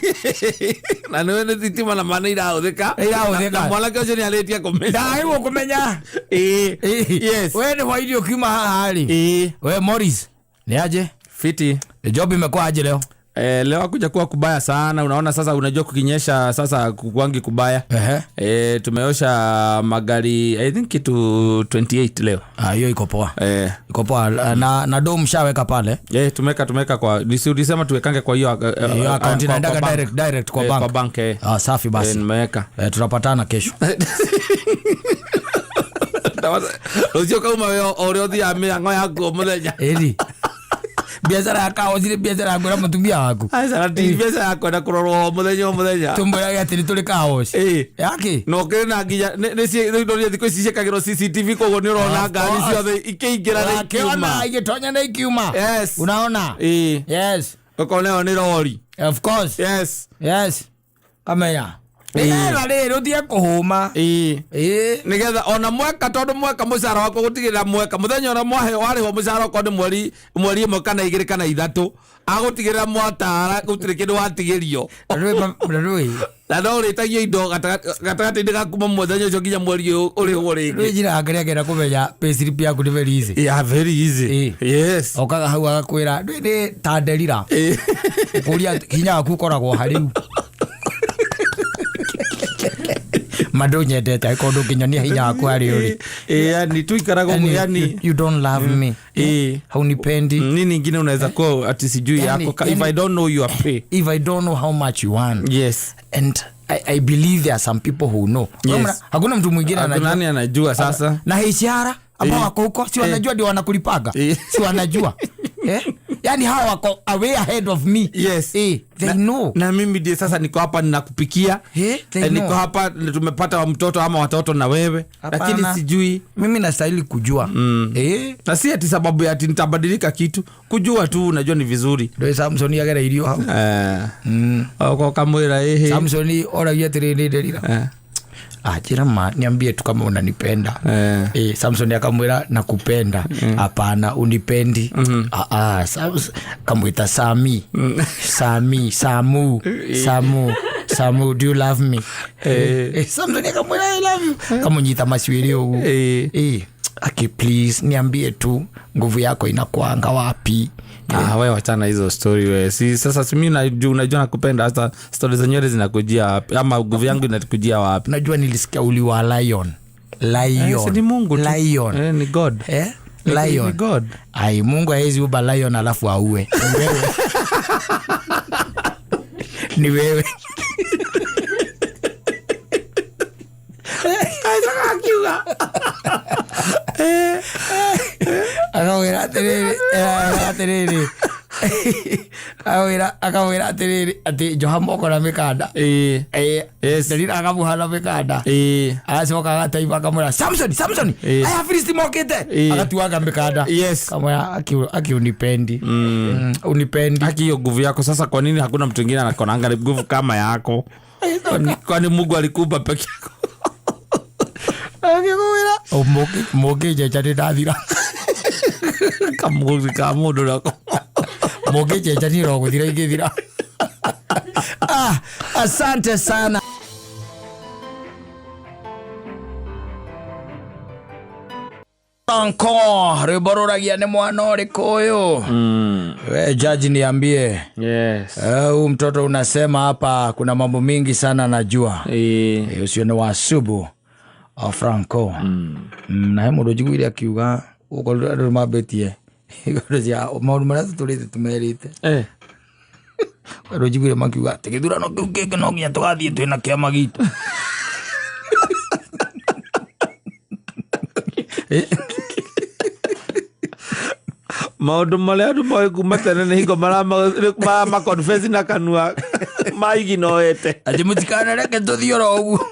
na nĩ thitima na mana irahuthika na mwanake ũcio nĩ arĩtie kumenya ndaiguo kumenya. Yes. We ni hwairi ukiuma haha ri we Morris ni aje fiti job imekuwa aje leo? Leo akuja kuwa kubaya sana. Unaona sasa, unajua kukinyesha sasa kwangi kubaya. Tumeosha magari I think kitu 28 leo. Hiyo iko poa. Iko poa na dom mshaweka pale. Tumeka kwa ulisema tuwekange kwa hiyo account inaenda direct kwa bank. Kwa bank. Safi basi. Nimeweka. Tunapatana kesho. Usio kama wewe oriothi ya miango yako muthenya. Biashara yako zile biashara yako na mtumia wako. Sasa biashara yako na kurorwo muthenya. Tumbo yake atiri tuli kaoshi. Yake. No kena nginya nĩ thikũ ici ciekagĩrwo CCTV koguo nĩ ũrona ngari ciothe ikĩingĩra na ikiuma. Igitonya na ikiuma. Yes. Unaona? Yes. Ukoneo ni lori. Of course. Yes. Kamenya. Rero dia kuhuma nigetha ona mweka tondu mweka mucara wako gutigirira mweka muthenya ona mwahe wariho mucara wako ni mweri imwe kana igiri kana ithatu agutigirira mwatara gutiri kindu watigirio na no ritagio indo gatagati-inĩ gaku muthenya ucio nginya mweri uri ringi njira ngeregera kumenya payslip yaku ni very easy. Very easy. Yes. Okaga hau agakwira ni ta Delilah kuria hinya waku koragwo hariu mado nyendete ikondo kinyonia hinya waku ari uri yani tuikarago yani you don't love me haunipendi nini nyingine unaweza kwa ati sijui yako if I don't know you are pay, if I don't know how much you want. Yes. And I believe there are some people who know. Yes. Hakuna mtu mwingine anajua. Nani anajua sasa na HR ambao wako huko si wanajua ndio wanakulipaga si wanajua yani hawa wako way ahead of me. Yes. They know. Na mimi ndiye sasa niko hapa ninakupikia. Niko hapa tumepata mtoto ama watoto na wewe. Lakini sijui mimi nastahili kujua. Na si ati sababu ya ati nitabadilika kitu. Kujua tu unajua ni vizuri. Ndio Samson yagera irio hau. Oko kamwira Samson oragia tirinde Delilah. Jirama niambie tu kama unanipenda. Samson akamwira nakupenda. Hapana unipendi. Kamwita Sami. Samu, do you love me? Samson akamwira I love you. Kamunyita maswiri ugu. Please niambie tu nguvu yako inakuanga wapi? Wewe wachana hizo story wewe. Si sasa mimi unajua nakupenda, hata stories zenyewe zinakujia wapi ama nguvu yangu inakujia wapi? Najua nilisikia uliwa lion. Ni Mungu tu. Lion. Ni God. Lion. Ni God. Ai Mungu hawezi uba lion alafu auwe. Ni wewe. Akawira atiriri akawira ati Johamoko na mikanda Delilah akamuhala mikanda acoka agataiba akamwira Samson aya Philistine mokite agatuaga mikanda kamwira akiunipendi unipendi hiyo nguvu yako. Sasa kwa nini hakuna mtu mwingine anakonanga nguvu kama yako? Kwani Mungu alikupa peke yako? Moke jecha ndathira kamuzi ka mundu nako moke jecha ni rogo thira igithira. Asante sana. Encore rebororagia ni mwana uriko uyu we judge niambie. Mtoto unasema hapa kuna mambo mingi sana najua usio ni wasubu Franco na he mundu njiguire akiuga uko ndu mabetie cia maundu maria tutulite tumerite ndu njiguire makiuga tigithurano kiu kingi no nginya tugathie twina kiama gitu maundu maria andu moe kuma tene ni hingo marama confess na kanua maigi noete ati mutikana reke tuthiora uguo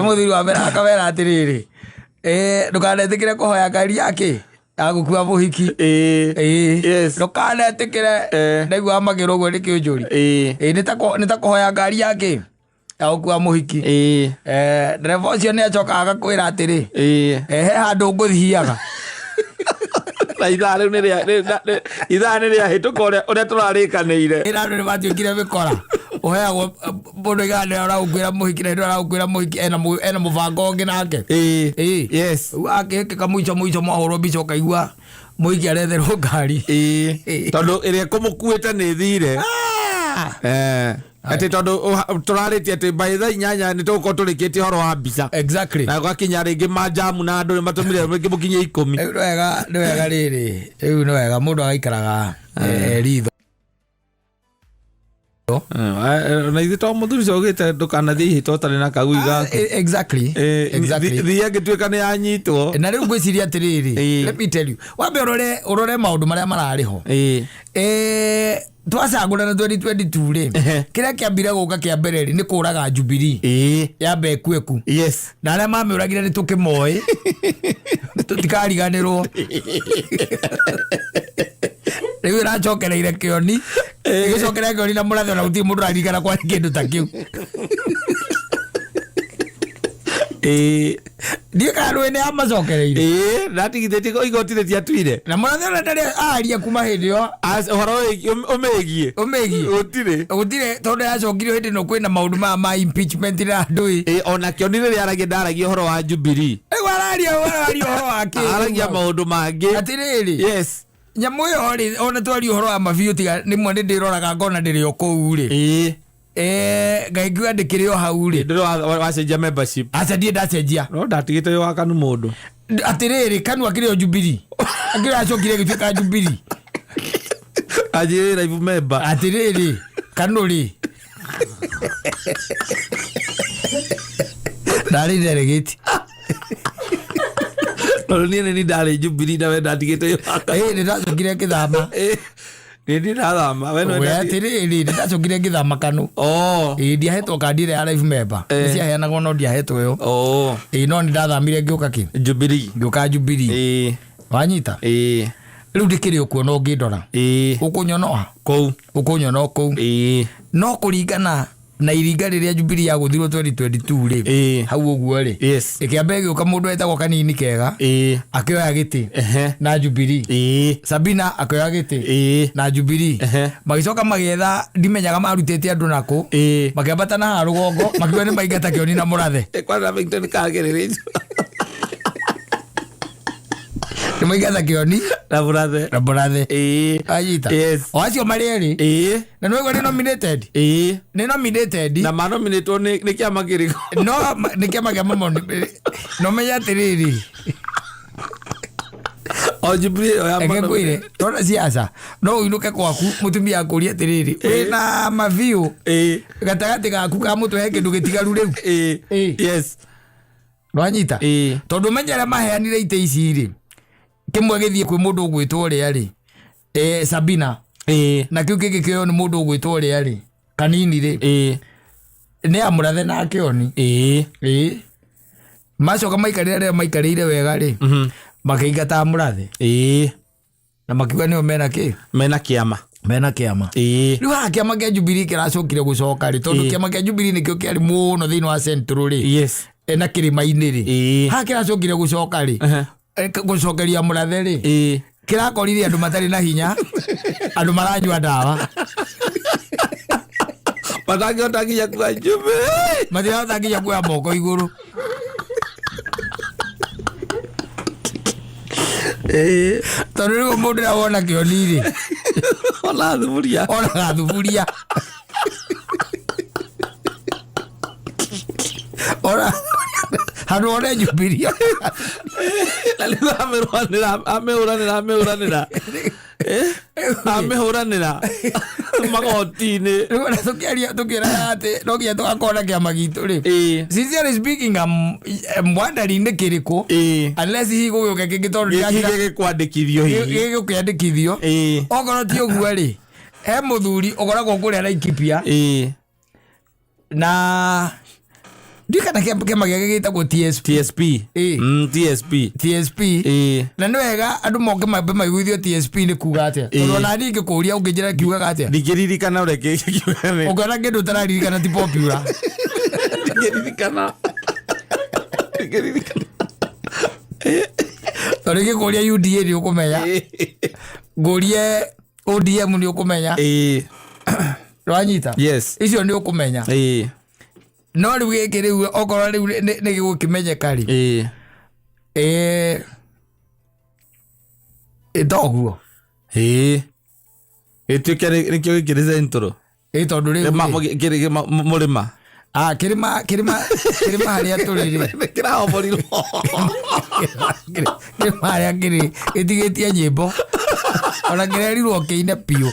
muthuri wa mbere akawera atiriri ndukanetikire kuhoya ngari yake agukua muhiki ndukanetikire ndaigua magiro uguo ni kiunjuri nita kuhoya ngari yake agukua muhiki ndereva ucio ni acoka agakwira atiri he handu nguthiaga na ithaa nä rä ahätũka å rä a tå rarä andå nä matuĩkire mĩkora ũheagwo mũndũ iganä araũkwĩra mũhiki na hĩndĩ araũkwĩra mũhiki ena mũbango ũngĩ nake akĩhĩkĩka mũico mwahũrwo mbica ũkaigua mũhiki aretherwo ngari tondũ ĩrĩa ĩkũmũkuĩte nĩ thire ati tondu turarĩtie ati by the inyanya ni tuko turikitie horo wa mbica na gwakinya ringi majamu na andu ni matumire ringi mukinye 10 ni wega riri riu ni wega mundu agaikaraga ritho na ithe to muthuri cogite ndukanathie ihito tari na kagui gaku thie ngituika ni anyitwo na riu ngwiciria atiriri let me tell you wambe urore maundu maria marariho twacagũrana 2022 rĩ kĩrĩa kĩambire gũka kĩa mbere rĩ nĩ kũraga Jubilee yambe ekueku na arĩa mamĩũragire nĩ tũkĩmoĩ tũtikariganĩrwo rĩu ĩracokereire kĩoni ĩgĩcokereire kĩoni na mũrathe ona gũtirĩ mũndũ ũraririkana kwa kĩndũ ta kĩu ndiä kana rwä nä amacokereire natigithätie ko igoti rä tiatuire na mũrathe ona ndarĩ aria kuma hĩndĩ ĩyo ũhoro ũmĩgie gũtirĩ tondũ yacokire hĩndĩ ĩno kwĩna maũndũ maya ma impeachment na andũ ona kĩoni rĩrĩa aragia ndaragia ũhoro wa Jubilee araria ũhoro wake aragia maũndũ mangĩ atĩrĩrĩ nyamũ ĩyo rĩ ona twaria ũhoro wa mabiũ tiga rĩmwe nĩ ndĩroraga ngona ndĩrĩ o kũu rĩ ngaigua ndĩkĩrĩ o hau rĩ ndĩrĩ wacenjia membership aca ndiĩ ndacenjia no ndatigĩte wĩ wa kanu mũndũ atĩrĩrĩ kanu akĩrĩ o Jubilee akĩrĩ acokire gĩtuĩka Jubilee anjĩrĩ live member atĩrĩrĩ kanu rĩ ndarĩ delegate niĩ nĩ ndarĩ Jubilee na we ndatigĩte wĩ wa kanu nĩ ndacokire ngĩthama nindi ndathama we no atĩrĩrĩ ndacokire ngĩthama kanu ndiahetwo kandi ĩrĩa ya live member nĩciaheanagwo no ndiahetwo yo no nĩ ndathamire ngĩũka kĩ Jubilee ngĩũka Jubilee wanyita rĩu ndĩkĩrĩ ũkuo no ngĩndora ũkũnyonoa kũu no kũringana na iringa rĩrĩa Jubilee yagũthirwo 2022 rĩ hau ũguo rĩ ĩkĩambe gĩũka mũndũ etagwo kanini kega akĩoya gĩtĩ na Jubilee Sabina akĩoya gĩtĩ na Jubilee magĩcoka magĩetha ndimenyaga marutĩte andũ nakũ makĩambata na ha rũgongo makiuga nĩ maingata kĩoni na mũrathe kwanza Victor kagĩrĩrĩ nĩ maingata kĩoni na mũrathe anyita o acio marĩ erĩ na nĩwaigua nĩ nominated na manominatwo nĩ kĩama kĩrĩkũ no nĩ kĩama kĩa mamwe no menya atĩrĩrĩ o Jubilee o ya ngwĩre tona ciaca no ũinũke kwaku mũtumia akũria atĩrĩrĩ wĩna mabiũ gatagatĩ gaku ka mũtwe he kĩndũ gĩtigaru rĩu yes nwanyita tondũ menya arĩa maheanire itĩ ici rĩ kimwe githie kwi mundu gwitwo ri ari Sabina na kiu kiki kio ni mundu gwitwo ri ari kanini ri ni amurathe na kioni macoka maikarire wega ri makiingata amurathe na makiuga nio mena kiama riu ha kiama kia Jubilee kiracokire gucoka ri tondu kiama kia Jubilee nikio kiari muno thiini wa Central ri na kirima-ini ri ha kiracokire gucoka ri gucokeria murathe ri kirakorire andu matari na hinya andu maranyua ndawa matangihota nginya kuoya Jubilee matirahota nginya kuoya moko iguru tondu riu mundu rawona kioni ri ona thuburia ora handu one Jubilee amehuranira magoti-ini tukira ati no nginya tugakona kiama gitu ri sincerely speaking I'm wondering ni kiriku unless hi gugioke kingi tondu gikwandikithio okorwo ti uguo ri he muthuri ukoragwo kuria Laikipia na ndikana kiama giake gitagwo TSP na ni wega andu moke mambe maiguithio TSP ni kuga atia tondu na ningi kuria unginjira kiugaga atia ndikiririkana ureke kiugane ukona kindu utararirikana ti popular ndikiririkana tondu gikuria UDA ni ukumenya ngurie ODM ni ukumenya rwanyita icio ni ukumenya no riu giki riu okorwo riu ni gigukimenyeka ri itoguo itukia nikio gikiriza intro tondu riu murima kirima haria turiri kirahoborirwo kirima haria kiri itigitie nyimbo ona kirerirwo kiine piu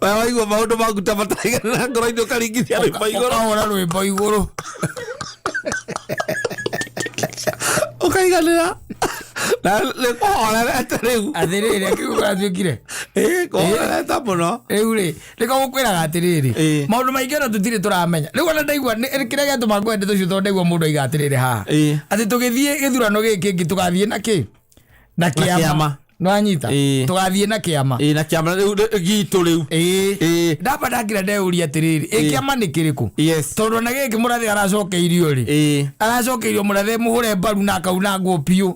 waigua maundu maku ta mataraigana na ngoro-ini ukaringithia rwimbo iguru ukahura rwimbo iguru ukaiganira na nikuhorerete riu athiriri akiuga atuikire kuhorerete muno riu ri niko gukwiraga atiriri maundu maingi ona tutiri turamenya riu ona ndaigua kiria giatuma ngwende tucio tondu ndaigua mundu aiga atiriri haha ati tugithie githurano giki ngi tugathie na kiama nwanyita tugathie na kiama na kiama gitu riu ndamba ndagira ndeuria atiriri kiama ni kiriku tondu na giki murathe aracokeirio ri aracokeirio murathe muhure mbaru na akauna nguo piu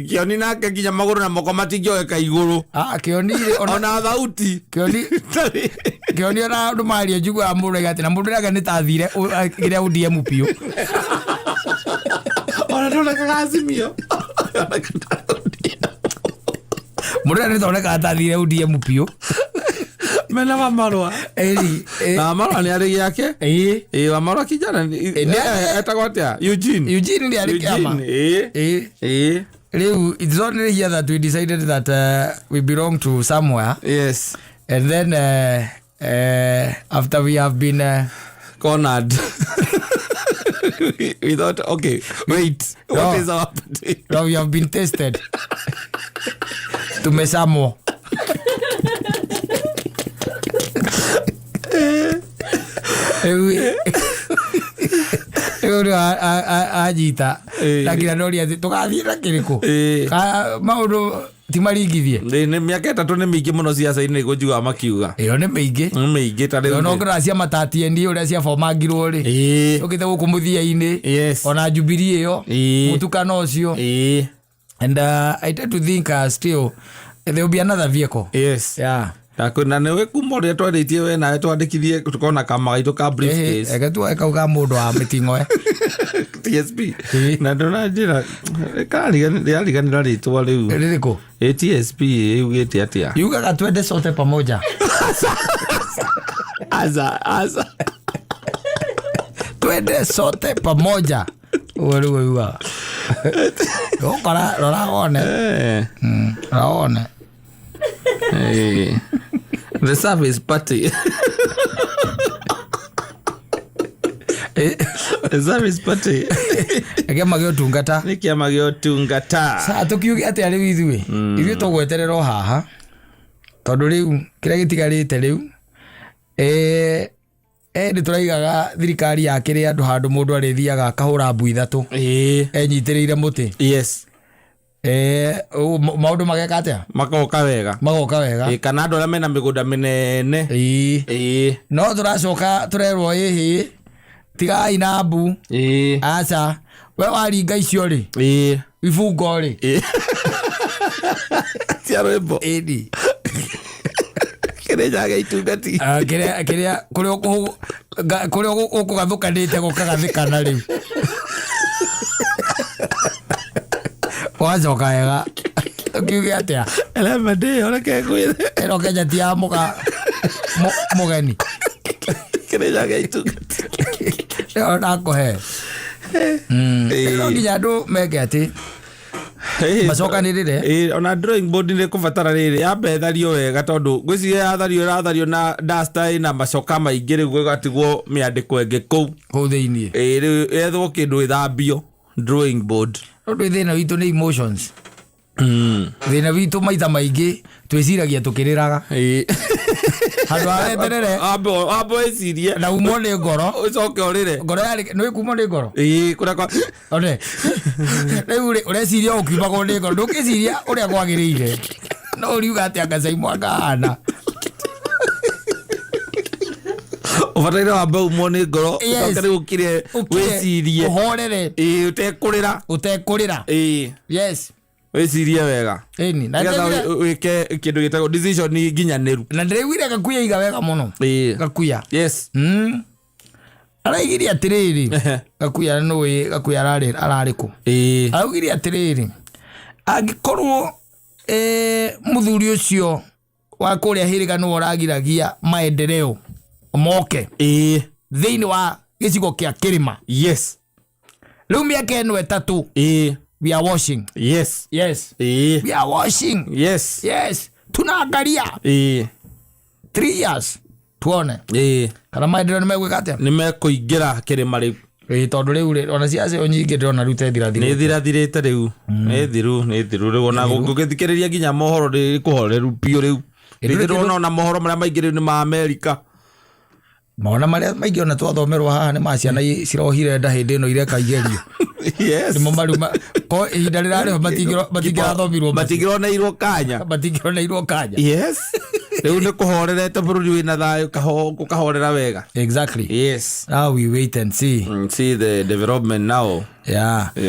kioni nake nginya maguru na moko matingioeka iguru kioni ona thauti kioni ona andu maria njugua mundu igati na mundu raga ni tathire kiria ODM piu ona ndoneka Azimio mundu ni toneka tathire ODM piu mena Wamarwa na Wamarwa ni ari yake Wamarwa kijana etagwo atia Eugene ni ari kiama riu it's only here that we decided that we belong to somewhere and then after we have been cornered we thought okay wait what is our party now we have been tested tumesamwa ajita lakini ndoria tugathie na kiriku maundu ti maringithie ni miaka 3 ni mingi muno siasa-ini niguo njugaga makiuga iyo ni mingi ta riu no ngira cia matatiendi uria cia formagirwo ri ukite guku muthia-ini ona Jubilee iyo mutukano ucio and I tend to think still there will be another vehicle na niwe kuma uria twaritie we nawe twandikithie tukona kama gaitu ka briefcase egetu ekauga mundu wa mitingo TSP na ndona njira kariganira ritwa riu ririku TSP yugite atia yugaga twende sote pamoja aza twende sote pamoja wewe yuga okara raone raone the service party Service party. Kiama gä tungata Nä kiama gä tungata. Sa tå kiuge atä arä ithuä ithuä tå gweterera o haha tondå rä u kä rä a gä tigarä te rä u nä tå raigaga thirikari yakä rä andå handå må ndå arä thiaga akahå ra mbu ithatå enyitä rä ire må tä maå ndå mageka atä a magoka wega kana andå arä a mena mä gå nda mä nene no tå racoka tå rerwo ä hä tigai na mbu aca we waringa icio rä ibungo rä cia rwimbo ĩni kä jaga itungati kä rä a kå rä a å kå gathå kanä te gå kagathä kana rä u wacoka wega å kiuge atä a elemandä oreke kwä ä no kenya ti ya må geni kä jaga itungati nakå he no nginya andå meke atä macokanä rä re ona drawing board nä kå batara rä rä yambe thario wega tondå ngwä ciria yathario rathario na dasta na macoka maingä rä gwä gatigwo mä andä ko enge kå u thä iniä rä ethwo kä ndå ä thambio drawing board ndå thä na witå nä emotions thä na witå maita maingä twä ciragia tå kä rä raga handå areterere ambo ecirie na umwo nä ngoro ucoke orire ngoro yarä nä kumwo nä ngoro kureka one rä u å reciria å kiumagwo nä ngoro ndå kä ciria å rä a kwagä rä ire no å riuga atä Mansaimo akahana ubataire wambe umwo nä ngoro ucoke rä gå kire wä cirie å horere å tekå rä ra yes wä cirie wega ĩni na wä ke kä ndå gä tagwo decision nginyanä ru na ndä rä wire gakuya iga wega må no gakuya yes araigire atä rä rä gakuya nä gakuya ararä kå araugire atä rä rä angä korwo må thuri å cio wa kå rä a hä rä ga nä waragiragia maendereo moke thä inä wa gä cigo kä a kä rä ma yes rä u mä aka ä no ätatå we are washing yes we are washing yes tunaangalia 3 years tuone kana maendeleo nä megwä ka atä nä mekå ingä ra kä rä ma rä u tondå rä u ona ciacio nyingä ndärona rä u nä thirathirä te rä u nä thiru rä u ona gå gä thikä rä ria nginya mohoro rä kå horeru biå rä u rä thä rona ona mohoro marä a maingä rä u nä ma Amerika maona marĩa maingĩ ona twathomerwo haha nĩ ma ciana cirohire nda hĩndĩ ĩno ireka igerio nĩmo maruma ko ihinda rĩrarĩho matingĩroneirwo kanya yes rĩu nĩ kũhorerete bũrũri wĩna thayũ gũkahorera wega exactly yes now we wait and see the development now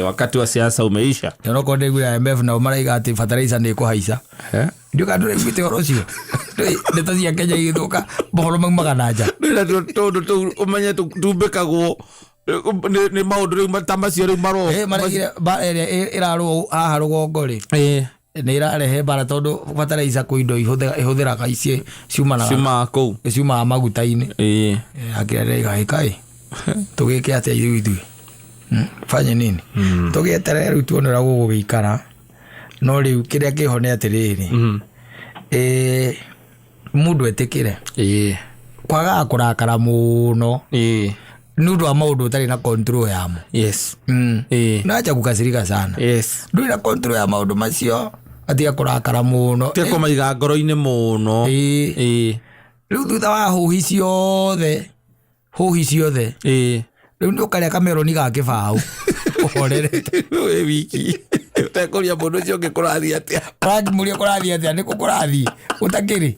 wakati wa siasa umeisha noko ndĩgwĩra IMF nao maraiga atĩ fertilizer nĩ ĩkũhaica ndiũka ndũrĩ gwĩte ũhoro ũcio ndeto cia Kenya igĩthũka mohoro maumaga na nja tondũ tũu ũmenye tumbĩkagwo nĩ maũndũ rĩu ta macio rĩu maregire mbara ĩrĩa ĩrarwo haha rũgongo-rĩ nĩ ĩrarehe mbara tondũ fertilizer kwĩ indo ihũthĩraga ici ciumaga kũu ciumaga maguta-inĩ akĩrĩa igagĩka tũgĩke atĩa ithuĩ fanye nini tũgĩeterere rĩu tuone ũrĩa gũgũgĩikara no rĩu kĩrĩa kĩho nĩ atĩrĩrĩ mũndũ etĩkĩre kwagaga kũrakara mũno nĩ ũndũ wa maũndũ ũtarĩ na control yamo nacha gũkasirika sana ndũrĩ na control ya maũndũ macio atiga kũrakara mũno tiga kũmaiga ngoro-inĩ mũno rĩu thutha wa hũhi ciothe rĩu nĩ ũkarĩa kameroni ga kĩbaũ ũhorerete wĩ wiki ũtekũria mũndũ ũcio ũngĩ kũrathiĩ atĩa ũrakĩmũria kũrathiĩ atĩa nĩ kũ kũrathiĩ ũtakĩrĩ